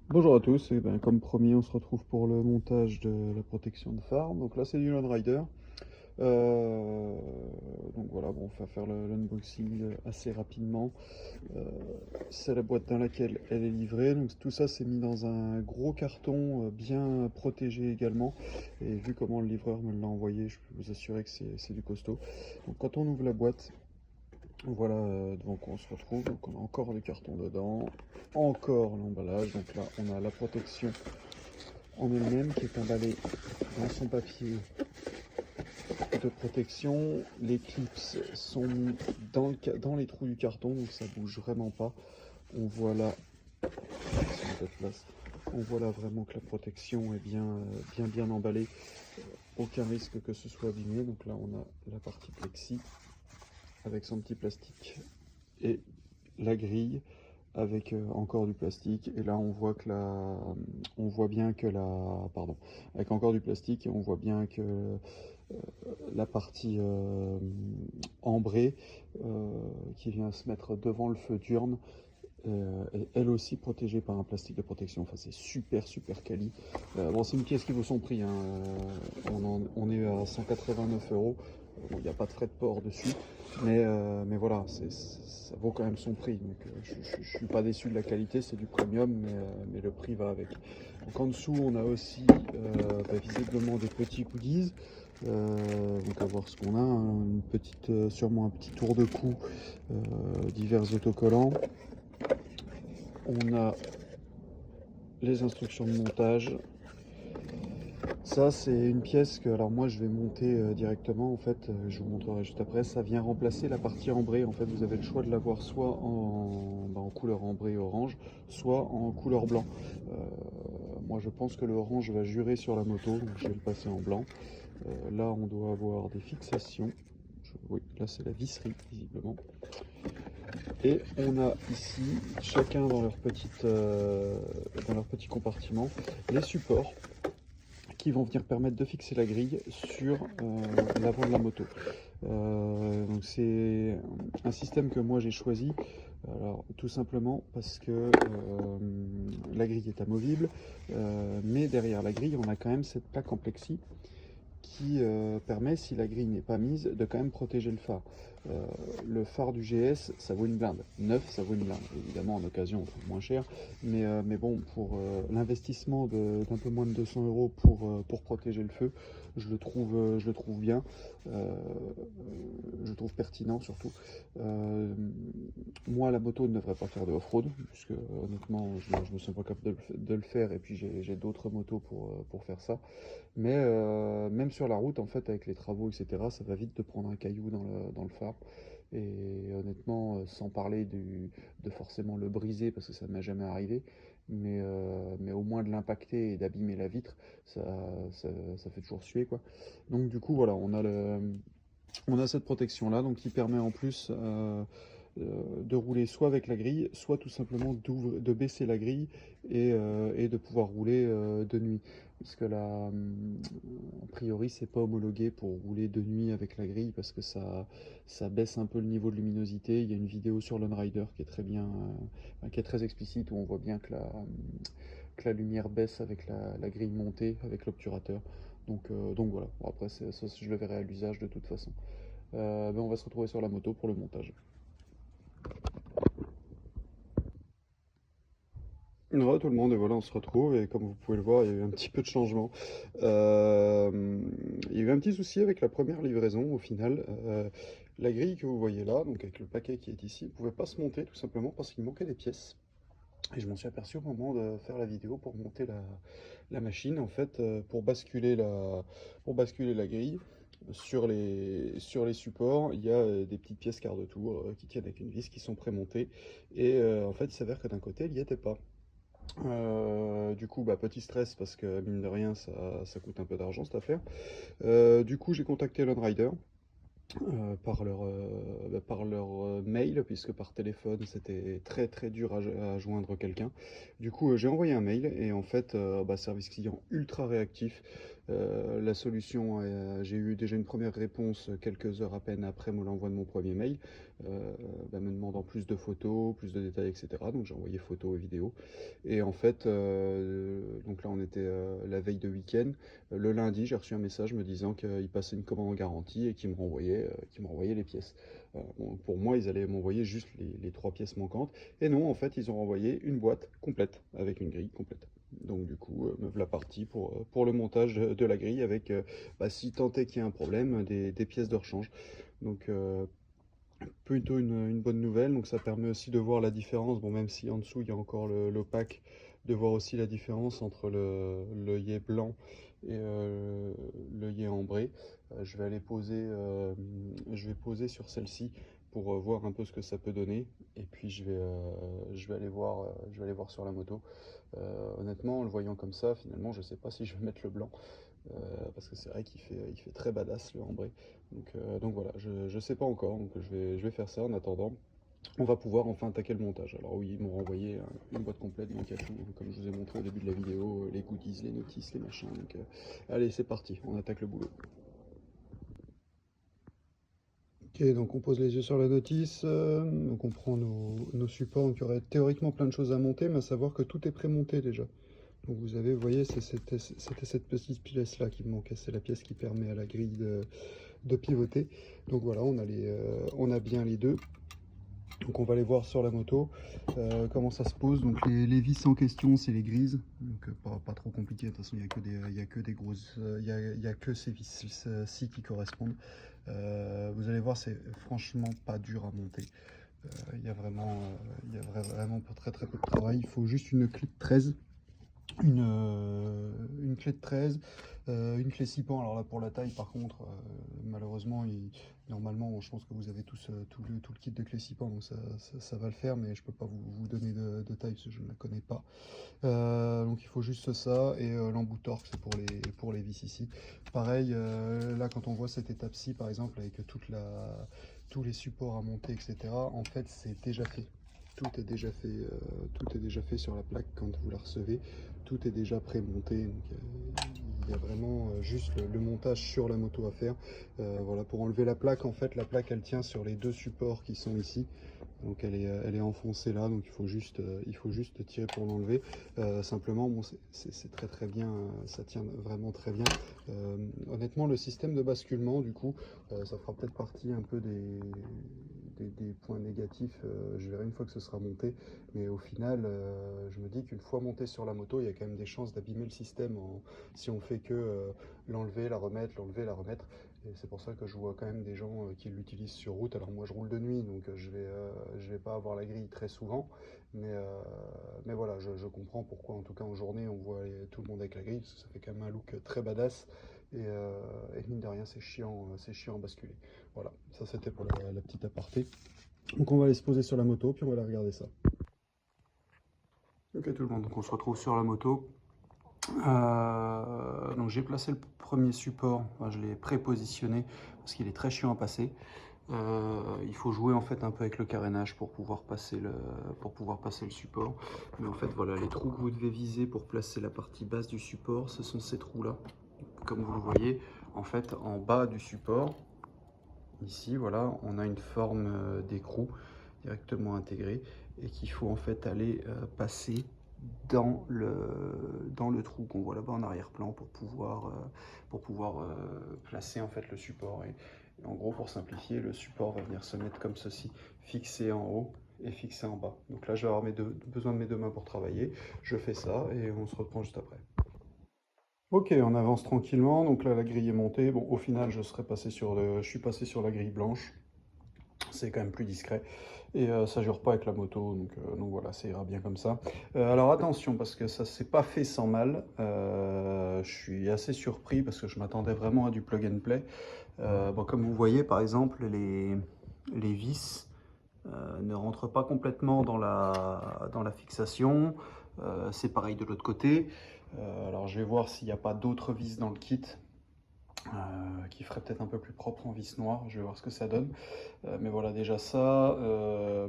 Bonjour à tous, et ben, comme promis, on se retrouve pour le montage de la protection de phare. Donc là, c'est du Lone Rider. Euh, donc voilà, bon, on va faire l'unboxing assez rapidement. Euh, c'est la boîte dans laquelle elle est livrée. Donc tout ça, c'est mis dans un gros carton bien protégé également. Et vu comment le livreur me l'a envoyé, je peux vous assurer que c'est du costaud. Donc quand on ouvre la boîte, voilà devant quoi on se retrouve. Donc on a encore le carton dedans, encore l'emballage. Donc là, on a la protection en elle-même qui est emballée dans son papier de protection. Les clips sont mis dans les trous du carton, donc ça bouge vraiment pas. On voit là, on voit là vraiment que la protection est bien emballée. Aucun risque que ce soit abîmé. Donc là, on a la partie plexi avec son petit plastique et la grille avec encore du plastique. Et là, on voit bien que pardon, avec encore du plastique, et on voit bien que la partie ambrée qui vient se mettre devant le feu diurne est elle aussi protégée par un plastique de protection. Enfin, c'est super quali. Bon, c'est une pièce qui vaut son prix, hein. On est à 189 euros. Bon, il n'y a pas de frais de port dessus, mais voilà, ça vaut quand même son prix. Donc, je ne suis pas déçu de la qualité, c'est du premium, mais le prix va avec. Donc, en dessous, on a aussi visiblement des petits goodies. Donc, à voir ce qu'on a, hein. Une petite, sûrement un petit tour de cou, divers autocollants. On a les instructions de montage. Ça, c'est une pièce que, alors moi, je vais monter directement. En fait, je vous montrerai juste après. Ça vient remplacer la partie ambrée. En fait, vous avez le choix de l'avoir soit en couleur ambrée orange, soit en couleur blanc. Euh, Moi, je pense que le orange va jurer sur la moto, donc je vais le passer en blanc. Là, on doit avoir des fixations. Oui, là, c'est la visserie, visiblement. Et on a ici, chacun dans leur petit compartiment, les supports qui vont venir permettre de fixer la grille sur l'avant de la moto. Donc c'est un système que moi j'ai choisi. Alors tout simplement parce que la grille est amovible, mais derrière la grille on a quand même cette plaque en plexi qui permet, si la grille n'est pas mise, de quand même protéger le phare. Euh, le phare du GS, ça vaut une blinde. Neuf, ça vaut une blinde. Évidemment, en occasion, c'est moins cher. Mais bon, pour l'investissement d'un peu moins de 200 euros pour protéger le feu, je le trouve bien. Euh, je le trouve pertinent surtout. Euh, Moi, la moto ne devrait pas faire de off-road, puisque honnêtement, je me sens pas capable de le faire. Et puis, j'ai d'autres motos pour faire ça. Mais même sur la route, en fait, avec les travaux, etc., ça va vite de prendre un caillou dans le phare. Et honnêtement, sans parler de forcément le briser, parce que ça ne m'est jamais arrivé, mais au moins de l'impacter et d'abîmer la vitre, ça, ça fait toujours suer, quoi. Donc du coup, voilà, on a cette protection-là, donc qui permet en plus de rouler soit avec la grille, soit tout simplement de baisser la grille et de pouvoir rouler de nuit. Parce que là, a priori, c'est pas homologué pour rouler de nuit avec la grille parce que ça baisse un peu le niveau de luminosité. Il y a une vidéo sur l'Unrider qui est très bien, enfin, qui est très explicite où on voit bien que la lumière baisse avec la grille montée, avec l'obturateur. Donc voilà. Bon, après, ça, je le verrai à l'usage de toute façon. Ben on va se retrouver sur la moto pour le montage. Voilà tout le monde, et voilà, on se retrouve, et comme vous pouvez le voir, il y a eu un petit peu de changement. Euh, il y a eu un petit souci avec la première livraison, au final. La grille que vous voyez là, donc avec le paquet qui est ici, ne pouvait pas se monter tout simplement parce qu'il manquait des pièces. Et je m'en suis aperçu au moment de faire la vidéo pour monter la machine, en fait, pour basculer la grille. Sur les supports, il y a des petites pièces quart de tour qui tiennent avec une vis qui sont prémontées. Et en fait, il s'avère que d'un côté, il n'y était pas. Du coup, bah, petit stress parce que mine de rien, ça coûte un peu d'argent cette affaire. Du coup, j'ai contacté Lone Rider par leur mail, puisque par téléphone, c'était très dur à joindre quelqu'un. Du coup, j'ai envoyé un mail et en fait, bah, service client ultra réactif. La solution, j'ai eu déjà une première réponse quelques heures à peine après l'envoi de mon premier mail, me demandant plus de photos, plus de détails, etc. Donc j'ai envoyé photos et vidéos. Et en fait, donc là on était la veille de week-end. Le lundi, j'ai reçu un message me disant qu'ils passaient une commande en garantie et qu'ils me renvoyaient les pièces. Bon, pour moi, ils allaient m'envoyer juste les 3 pièces manquantes. Et non, en fait, ils ont renvoyé une boîte complète avec une grille complète. Donc du coup, me voilà parti pour le montage de la grille avec, si tant est qu'il y a un problème, des pièces de rechange. Donc plutôt une bonne nouvelle. Donc ça permet aussi de voir la différence, bon, même si en dessous il y a encore l'opaque, de voir aussi la différence entre l'œillet blanc et l'œillet ambré. Je vais poser sur celle-ci pour voir un peu ce que ça peut donner. Et puis je vais aller voir sur la moto. Honnêtement, en le voyant comme ça, finalement, je sais pas si je vais mettre le blanc. Parce que c'est vrai il fait très badass le ambré. Donc voilà, je sais pas encore, donc je vais faire ça en attendant. On va pouvoir enfin attaquer le montage. Alors oui, ils m'ont renvoyé une boîte complète, donc il y a tout, comme je vous ai montré au début de la vidéo, les goodies, les notices, les machins. Donc allez, c'est parti, on attaque le boulot. Ok, donc on pose les yeux sur la notice, donc on prend nos supports, donc il y aurait théoriquement plein de choses à monter, mais à savoir que tout est pré-monté déjà. Donc vous voyez, c'était cette petite pièce là qui me manquait, c'est la pièce qui permet à la grille de pivoter. Donc voilà, on a bien les deux. Donc on va les voir sur la moto, comment ça se pose. Donc les vis en question, c'est les grises, donc pas trop compliqué. De toute façon, il y a que des grosses, il y a que ces vis-ci qui correspondent. Vous allez voir, c'est franchement pas dur à monter. Il y a vraiment très peu de travail. Il faut juste une clé de 13. Une clé de 13, une clé 6 pans. Alors là, pour la taille, par contre, malheureusement, normalement, je pense que vous avez tous tout le kit de clé 6 pans, donc ça va le faire, mais je peux pas vous donner de taille parce que je ne la connais pas. Donc il faut juste ça, et l'embout torque, c'est pour les vis ici. Pareil, là, quand on voit cette étape-ci, par exemple, avec tous les supports à monter, etc., en fait, c'est déjà fait. Tout est déjà fait sur la plaque quand vous la recevez. Tout est déjà pré-monté. Donc il y a vraiment juste le montage sur la moto à faire. Voilà, pour enlever la plaque, en fait, la plaque elle tient sur les deux supports qui sont ici. Donc elle est enfoncée là, donc il faut juste tirer pour l'enlever. Simplement, bon, c'est très bien, ça tient vraiment très bien. Honnêtement, le système de basculement, du coup, ça fera peut-être partie un peu des points négatifs, je verrai une fois que ce sera monté, mais au final, je me dis qu'une fois monté sur la moto, il y a quand même des chances d'abîmer le système si on fait que l'enlever, la remettre, l'enlever, la remettre. Et c'est pour ça que je vois quand même des gens qui l'utilisent sur route. Alors moi je roule de nuit, donc je vais pas avoir la grille très souvent, mais voilà, je comprends pourquoi en tout cas en journée on voit tout le monde avec la grille, parce que ça fait quand même un look très badass, et mine de rien c'est chiant à basculer. Voilà, ça c'était pour la petite aparté. Donc on va aller se poser sur la moto, puis on va aller regarder ça. Ok tout le monde, donc on se retrouve sur la moto. Donc j'ai placé le premier support, enfin, je l'ai prépositionné parce qu'il est très chiant à passer. Il faut jouer en fait un peu avec le carénage pour pouvoir passer le support. Mais en fait voilà, les trous que vous devez viser pour placer la partie basse du support, ce sont ces trous là. Comme vous le voyez, en fait en bas du support, ici voilà, on a une forme d'écrou directement intégrée et qu'il faut en fait aller passer dans le trou qu'on voit là-bas en arrière-plan pour pouvoir placer en fait le support. Et en gros, pour simplifier, le support va venir se mettre comme ceci, fixé en haut et fixé en bas. Donc là, je vais avoir besoin de mes deux mains pour travailler. Je fais ça et on se reprend juste après. Ok, on avance tranquillement. Donc là, la grille est montée. Bon, au final, je suis passé sur la grille blanche. C'est quand même plus discret. Et ça jure pas avec la moto, donc voilà, ça ira bien comme ça. Alors attention, parce que ça s'est pas fait sans mal. Je suis assez surpris parce que je m'attendais vraiment à du plug and play. Bon, comme vous voyez, par exemple, les vis ne rentrent pas complètement dans la fixation. C'est pareil de l'autre côté. Alors je vais voir s'il n'y a pas d'autres vis dans le kit. Qui ferait peut-être un peu plus propre en vis noire, je vais voir ce que ça donne. Mais voilà déjà ça.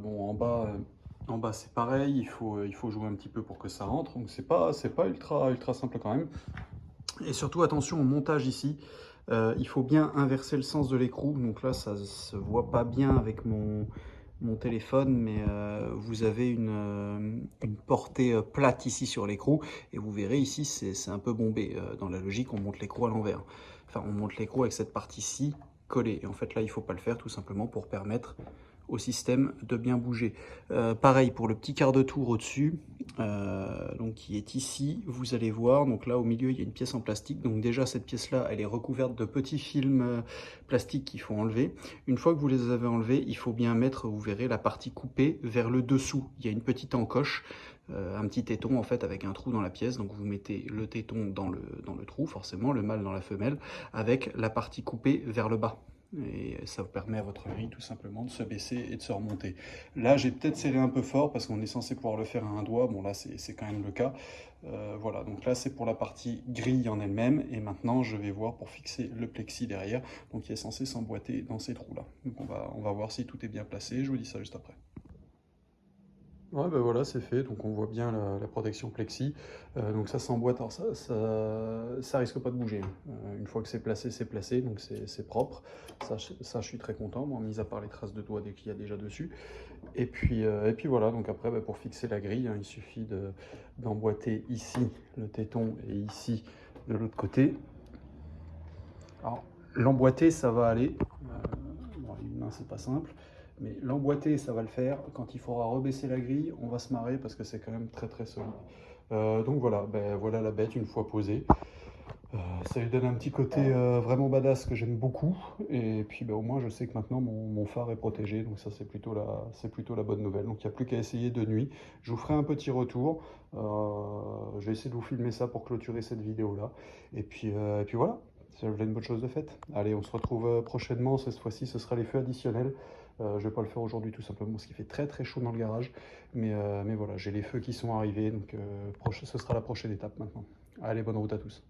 Bon, en bas c'est pareil, il faut jouer un petit peu pour que ça rentre, donc c'est pas ultra simple quand même. Et surtout attention au montage ici, il faut bien inverser le sens de l'écrou. Donc là ça se voit pas bien avec mon téléphone, mais vous avez une portée plate ici sur l'écrou, et vous verrez ici c'est un peu bombé. Dans la logique, on monte l'écrou à l'envers. Enfin, on monte l'écrou avec cette partie-ci collée. Et en fait là, il faut pas le faire tout simplement pour permettre au système de bien bouger. Pareil pour le petit quart de tour au-dessus, donc qui est ici, vous allez voir, donc là au milieu il y a une pièce en plastique, donc déjà cette pièce-là elle est recouverte de petits films plastiques qu'il faut enlever. Une fois que vous les avez enlevés, il faut bien mettre, vous verrez, la partie coupée vers le dessous. Il y a une petite encoche, un petit téton en fait avec un trou dans la pièce, donc vous mettez le téton dans le trou, forcément, le mâle dans la femelle, avec la partie coupée vers le bas. Et ça vous permet à votre grille tout simplement de se baisser et de se remonter. Là, j'ai peut-être serré un peu fort parce qu'on est censé pouvoir le faire à un doigt. Bon, là, c'est quand même le cas. Voilà, donc là, c'est pour la partie grille en elle-même. Et maintenant, je vais voir pour fixer le plexi derrière, donc qui est censé s'emboîter dans ces trous-là. Donc on va voir si tout est bien placé. Je vous dis ça juste après. Ouais, ben voilà, c'est fait. Donc on voit bien la protection plexi. Donc ça s'emboîte. Alors ça risque pas de bouger, hein. Une fois que c'est placé, donc c'est propre. Ça, je suis très content, bon, mis à part les traces de doigts qu'il y a déjà dessus. Et puis voilà, donc après, pour fixer la grille, hein, il suffit d'emboîter ici le téton et ici de l'autre côté. Alors, l'emboîter, ça va aller. Bon, une main, c'est pas simple. Mais l'emboîter, ça va le faire. Quand il faudra rebaisser la grille, on va se marrer parce que c'est quand même très très solide. Donc voilà, voilà la bête une fois posée. Ça lui donne un petit côté vraiment badass que j'aime beaucoup. Et puis au moins je sais que maintenant mon phare est protégé. Donc ça c'est plutôt la bonne nouvelle. Donc il n'y a plus qu'à essayer de nuit. Je vous ferai un petit retour. Je vais essayer de vous filmer ça pour clôturer cette vidéo là. Et puis voilà, ça vous une bonne chose de faite. Allez, on se retrouve prochainement. Cette fois-ci ce sera les feux additionnels. Je vais pas le faire aujourd'hui tout simplement parce qu'il fait très très chaud dans le garage. Mais voilà, j'ai les feux qui sont arrivés. Donc ce sera la prochaine étape maintenant. Allez, bonne route à tous.